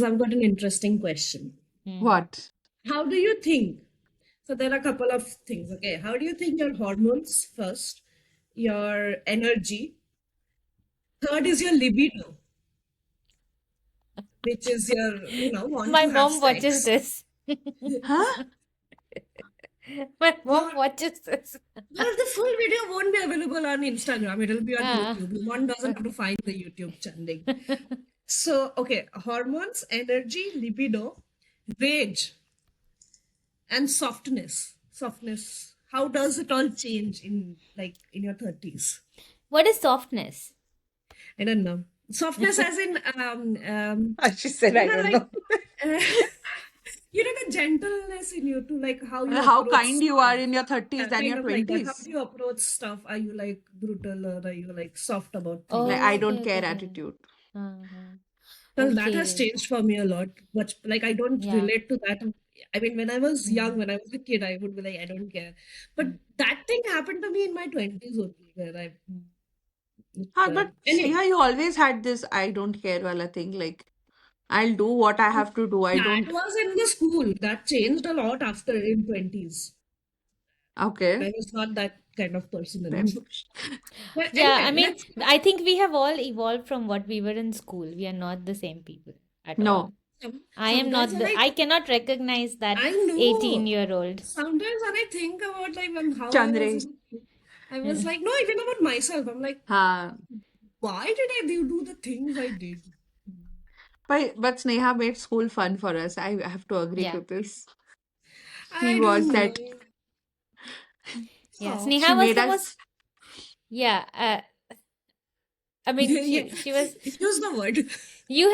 I've got an interesting question. What? How do you think? So there are a couple of things. Okay, how do you think your hormones first, your energy, third is your libido, which is your, want My to have mom watches sex. this. Huh? My mom Your watches this. Well, the full video won't be available on Instagram. It'll be on Ah. YouTube. One doesn't have to find the YouTube channel. So, okay, hormones, energy, libido, rage, and softness. Softness. How does it all change in your 30s? What is softness? I don't know. Softness as in She said, I don't like know. uh, the gentleness in you to like how you How approach kind you are stuff. in your 30s Yeah, than kind your of like that. How 20s. do you approach stuff? Are you like brutal or are you like soft about Like, things? I Oh, don't okay, care okay, okay. attitude. Uh-huh. Well, that has Okay. changed for me a lot. But like I don't Yeah. relate to that. I mean, when I was young, Mm. when I was a kid, I would be like, I don't care. But Mm. that thing happened to me in my 20s only, where Mm. But anyway, Sneha, you always had this I don't care wala thing. Like, I'll do what I have to do. I that don't. was in the school. That changed a lot after in 20s. Okay. I was not that kind of person Then. anymore. But Yeah, I anyway, mean, I think we have all evolved from what we were in school. We are not the same people at all. No. I am sometimes not when I cannot recognize that I know. 18-year-old. Sometimes when I think about like how I was, Chandre. I was like, no, even about myself. I'm like, Ha. why did I do the things I did? But Sneha made school fun for us. I have to agree Yeah. to this. She I was don't know. that. Yeah. Oh. She Sneha was made the most, us. yeah, I mean, Yeah, she was, use the word. you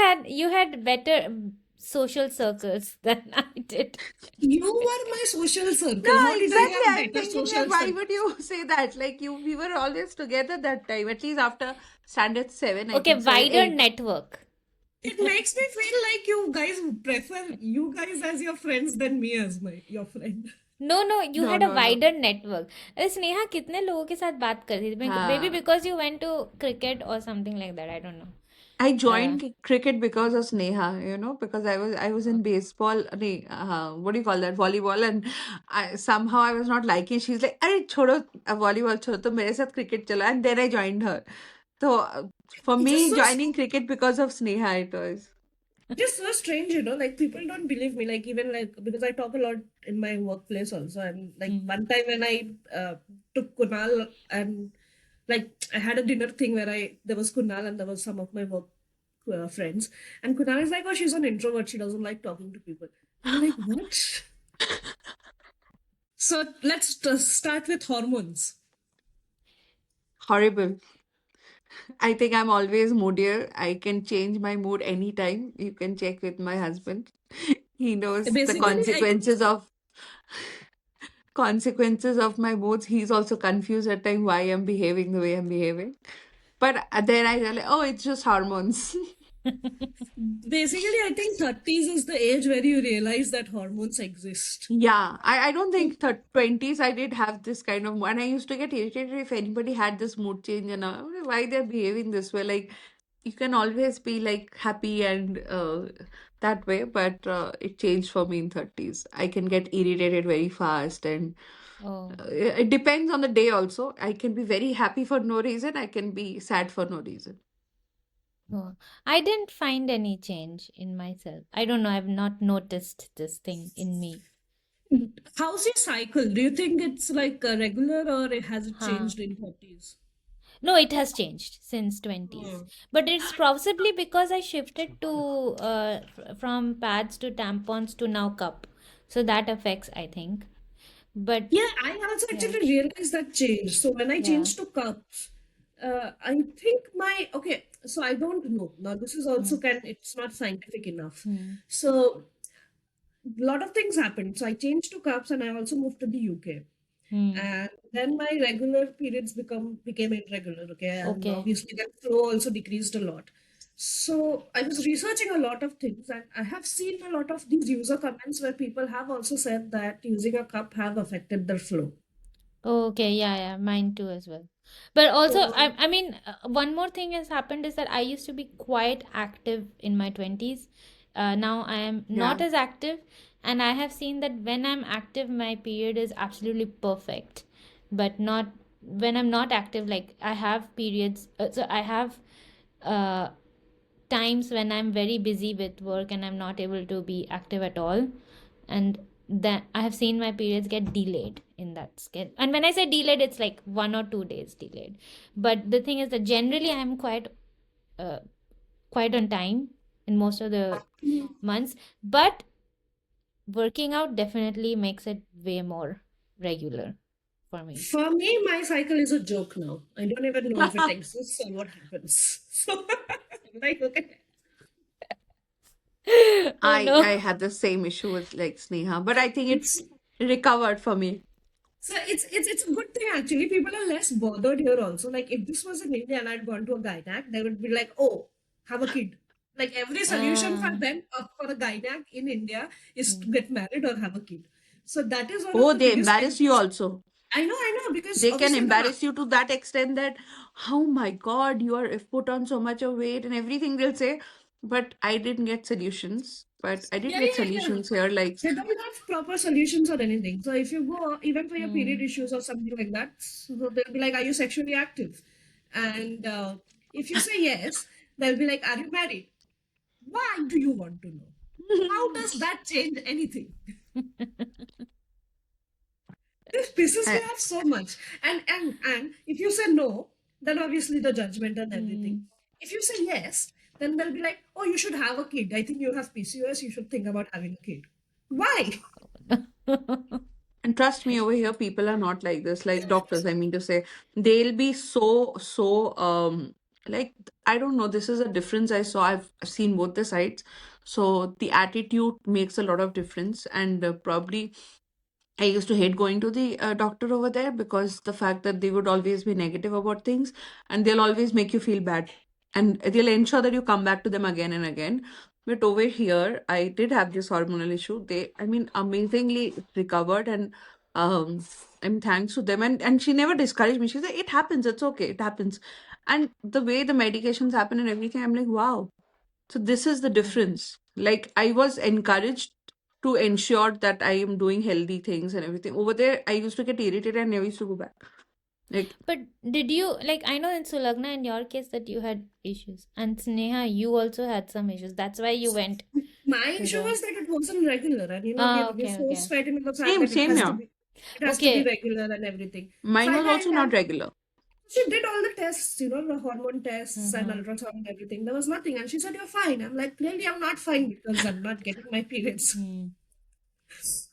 had better social circles than I did. You were my social No, circle. How did I exactly. have I'm better thinking like, social why circle? would you say that? Like we were always together that time. At least after standard 7, I Okay, think 7, wider 8. network. It makes me feel like you guys prefer you guys as your friends than me as your friend. No, you No, had a no, no. wider network. अरे स्नेहा कितने लोगों के साथ बात करती थी? Maybe हाँ. because you went to cricket or something like that. I don't know. I Uh, joined cricket because of Sneha, because I was in baseball, what do you call that, volleyball, and I was not liking. She's like, "अरे छोड़ो volleyball छोड़ो तो मेरे साथ cricket चलो," and then I joined her. So for It's me, just joining cricket because of Sneha, it was. just so strange, like people don't believe me. Like even like because I talk a lot in my workplace also. And like mm. one time when I took Kunal and like I had a dinner thing where there was Kunal and there was some of my work friends, and Kunal is like, oh, she's an introvert. She doesn't like talking to people. I'm like, what? So let's start with hormones. Horrible. I think I'm always moodier. I can change my mood anytime. You can check with my husband. He knows the Basically, I consequences of my moods. He's also confused at time why I'm behaving the way I'm behaving. But then I realize, oh, it's just hormones. basically I think 30s is the age where you realize that hormones exist. Yeah, I don't think 20s I did have this kind of, and I used to get irritated if anybody had this mood change and I'm like, why they're behaving this way. Like, you can always be like happy and that way, but it changed for me in 30s. I can get irritated very fast, and Oh, it depends on the day also. I can be very happy for no reason, I can be sad for no reason. oh. I didn't find any change in myself. I don't know. I've not noticed this thing in me. How's your cycle? Do you think it's like regular or has it Huh. changed in 30s? No, it has changed since 20s. Hmm. But it's possibly because I shifted to from pads to tampons to now cup. So that affects, I think. But Yeah, I also yeah, actually realized that change. So when I yeah. changed to cups, I think okay, so I don't know. Now this is also Hmm. it's not scientific enough. Hmm. So a lot of things happened. So I changed to cups and I also moved to the UK. Hmm. And then my regular periods became irregular, okay, and Okay. obviously that flow also decreased a lot. So I was researching a lot of things, and I have seen a lot of these user comments where people have also said that using a cup have affected their flow. Okay, yeah, mine too as well. But also, So I mean, one more thing has happened is that I used to be quite active in my 20s, now I am not Yeah. as active, and I have seen that when I'm active, my period is absolutely perfect. But not when I'm not active, like I have periods, so I have uh, times when I'm very busy with work and I'm not able to be active at all. And then I have seen my periods get delayed in that schedule. And when I say delayed, it's like 1 or 2 days delayed. But the thing is that generally I'm uh, quite on time in most of the months. But working out definitely makes it way more regular for me. For me, my cycle is a joke now. I don't even know if it exists or what happens. So, I'm like, okay. Oh I no. had the same issue with like Sneha, but I think it's recovered for me. So it's a good thing actually. People are less bothered here also. Like if this was in India and I'd gone to a gynac, they would be like, "Oh, have a kid." Like every solution for Uh, them for a gynac in India is to mm, get married or have a kid. So that is one of Oh, the they biggest embarrass you things. also. I know, because They can obviously embarrass you to that extent that, oh my God, you are if put on so much of weight and everything they'll say. But I didn't get solutions. But I did yeah, get yeah, yeah. solutions here. Like, They don't have proper solutions or anything. So if you go even for your period mm. issues or something like that, so they'll be like, "Are you sexually active?" And if you say yes, they'll be like, "Are you married?" Why do you want to know? How does that change anything? This pisses me I, off so much. And if you say no, then obviously the judgment and everything. Mm. If you say yes, then they'll be like, "Oh, you should have a kid. I think you have PCOS. You should think about having a kid." Why? and trust me, over here, people are not like this. Like doctors, I mean to say, they'll be like, I don't know. This is a difference I saw. I've seen both the sides. So the attitude makes a lot of difference. And probably I used to hate going to the doctor over there because the fact that they would always be negative about things and they'll always make you feel bad and they'll ensure that you come back to them again and again. But over here, I did have this hormonal issue. I mean, amazingly recovered and I'm thanks to them. And she never discouraged me. She said, it happens. It's okay. It happens. And the way the medications happen and everything, I'm like, wow. So this is the difference. Like I was encouraged to ensure that I am doing healthy things and everything. Over there, I used to get irritated and never used to go back. Like, But did you, like, I know in Sulagna, in your case, that you had issues, and Sneha, you also had some issues. That's why you went My to issue the. was that it wasn't regular, and Ah, we're okay, so okay. sweat in the fact same, that same here. it has to be Okay. regular and everything. So Mine was also I not regular. she did all the tests, the hormone tests and Mm-hmm. ultrasound and everything. There was nothing, and she said, "You're fine." I'm like, clearly, I'm not fine because I'm not getting my periods. Mm.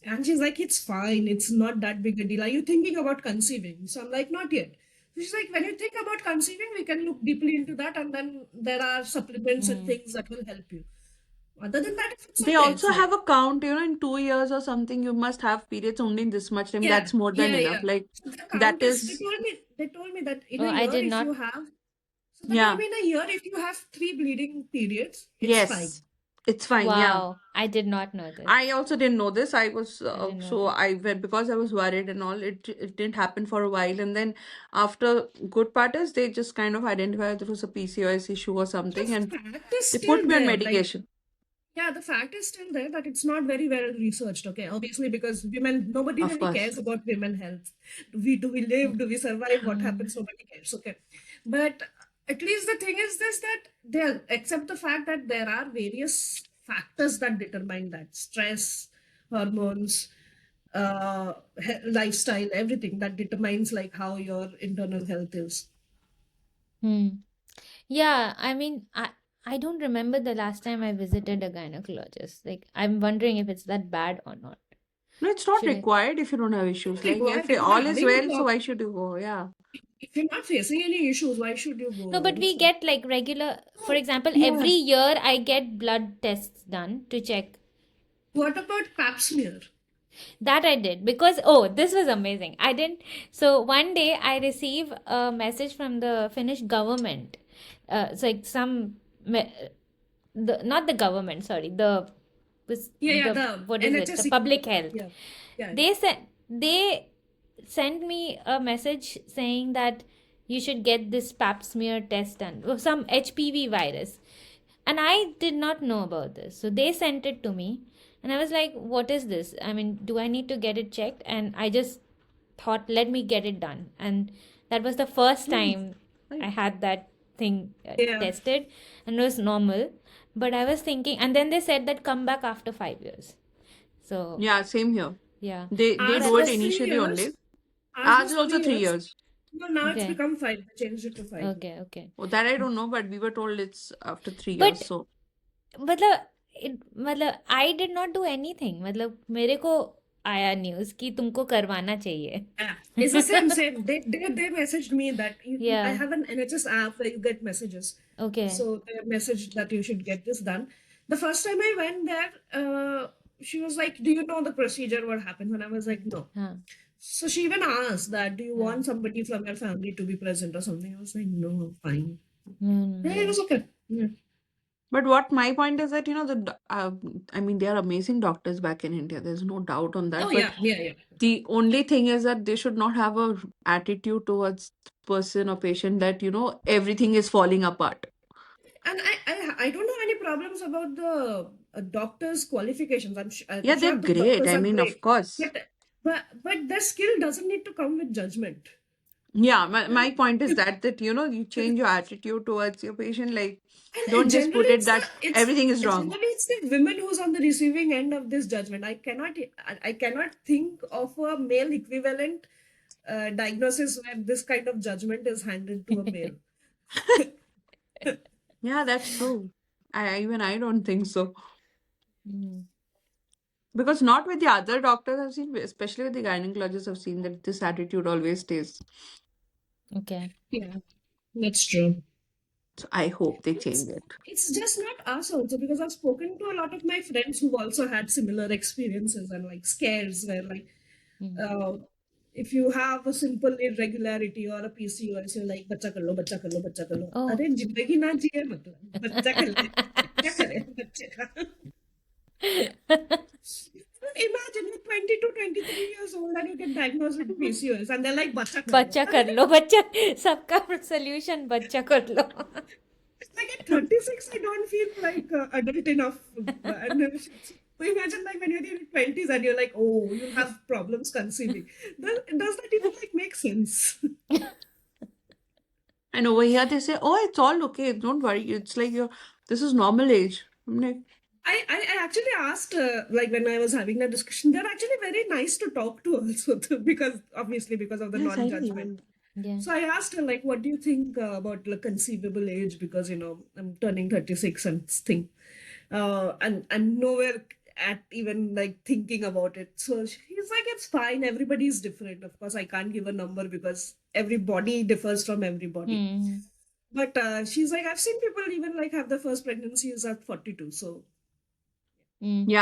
And she's like, "It's fine. It's not that big a deal. Are you thinking about conceiving?" So I'm like, "Not yet." She's like, "When you think about conceiving, we can look deeply into that, and then there are supplements and Mm. things that will help you. Other than that, if it's They okay, also it's like, have a count, in 2 years or something, you must have periods only in this much time. yeah, That's more than yeah, enough. yeah." Like, So the that count is, is, they told me that in Oh, a I year, did if not. you have, so they told yeah, me in a year, if you have 3 bleeding periods, it's fine. yes, it's fine. Yeah. Wow, I did not know this. I also didn't know this. I was I didn't know so this. I went because I was worried and all. It didn't happen for a while, and then after good part is they just kind of identified there was a PCOS issue or The something, and fact is they put still me on there. Like, medication. yeah, the fact is still there that it's not very well researched. Okay, obviously because nobody Of really course, cares about women health. Do we live? Do we survive? What Mm. happens? Nobody cares. Okay, but at least the thing is this, that there, except the fact that there are various factors that determine that: stress, hormones, lifestyle, everything that determines like how your internal health is. Hmm. Yeah, I mean, I don't remember the last time I visited a gynecologist. Like, I'm wondering if it's that bad or not. no, it's not Should I? required if you don't have issues. Like if Required if you're all is having a well, so problem. why should you go? Yeah, If you're not facing any issues, why should you No, go? but we get like regular, for example, Yeah. every year I get blood tests done to check. What about pap smear? That I did because, oh, this was amazing. I didn't. So one day I receive a message from the Finnish government. It's like not the government, sorry, Yeah, yeah, the the what is it? The NHS. public health. Yeah, yeah, yeah. They sent me a message saying that you should get this pap smear test done. Some HPV virus. And I did not know about this. So they sent it to me. And I was like, what is this? I mean, do I need to get it checked? And I just thought, let me get it done. And that was the first time I Right. had that thing Yeah. tested, and it was normal. But I was thinking, and then they said that come back after 5 years. So, Yeah, same here. yeah. They So Ours do that it was was 3 initially only. years. Ours Ours was is also 3 3 years. years. No, now it's okay. become 5. They changed it to 5. Okay. Oh, that I don't know, but we were told it's after 3 years. But So मतलब I did not do anything. मतलब मेरे को आया news कि तुमको करवाना चाहिए. Yeah, it's the same. They messaged me that I Yeah. have an NHS app where you get messages. Okay. So they messaged that you should get this done. The first time I went there, she was like, "Do you know the procedure? What happens?" And I was like, "No." हाँ. So she even asked that, "Do you Yeah. want somebody from your family to be present or something?" I was like, "No, fine." Hmm. Yeah, it was okay. Yeah. But what my point is that, I mean, they are amazing doctors back in India. There's no doubt on that. Oh But yeah. the only thing is that they should not have a attitude towards person or patient that, everything is falling apart. And I don't have any problems about the doctors' qualifications. I'm Yeah, sure they're the great. doctors I are mean, of great, course. but their skill doesn't need to come with judgment. Yeah, my point is that, you change your attitude towards your patient. Like, And don't just put generally, it that everything is wrong. it's the women who's on the receiving end of this judgment. I cannot think of a male equivalent diagnosis where this kind of judgment is handed to a male. Yeah, that's true. I don't think so. Hmm. Because not with the other doctors I've seen, especially with the gynecologists, I've seen that this attitude always stays. Okay. Yeah, that's true. So I hope they change it. It's just not us also, because I've spoken to a lot of my friends who've also had similar experiences and like scares where like Hmm. if you have a simple irregularity or a PCOS, you're like बच्चा कर लो, बच्चा कर लो, बच्चा कर लो. Oh. अरे जिंदगी ना जिए मतलब बच्चा कर ले. क्या करे बच्चे का? Imagine you're 22, 23 years old and you get diagnosed with PCOS and they're like बच्चा कर लो. बच्चा कर लो बच्चा सबका सॉल्यूशन बच्चा कर लो. Like at 36, I don't feel like adult enough. And so imagine like when you're in your 20s and you're like, oh, you have problems conceiving. Does that even like make sense? And over here they say, oh, it's all okay, don't worry. It's like this is normal age. I'm like, I actually asked, like when I was having that discussion, they're actually very nice to talk to also because obviously because of the yes, I non-judgment. know. Yeah. So I asked her like, what do you think about the conceivable age? Because I'm turning 36 and thing, and nowhere at even like thinking about it. So she's like, it's fine. Everybody's different. Of course, I can't give a number because every body differs from everybody. Hmm. But she's like, I've seen people even like have their first pregnancies at 42. So Hmm. Yeah,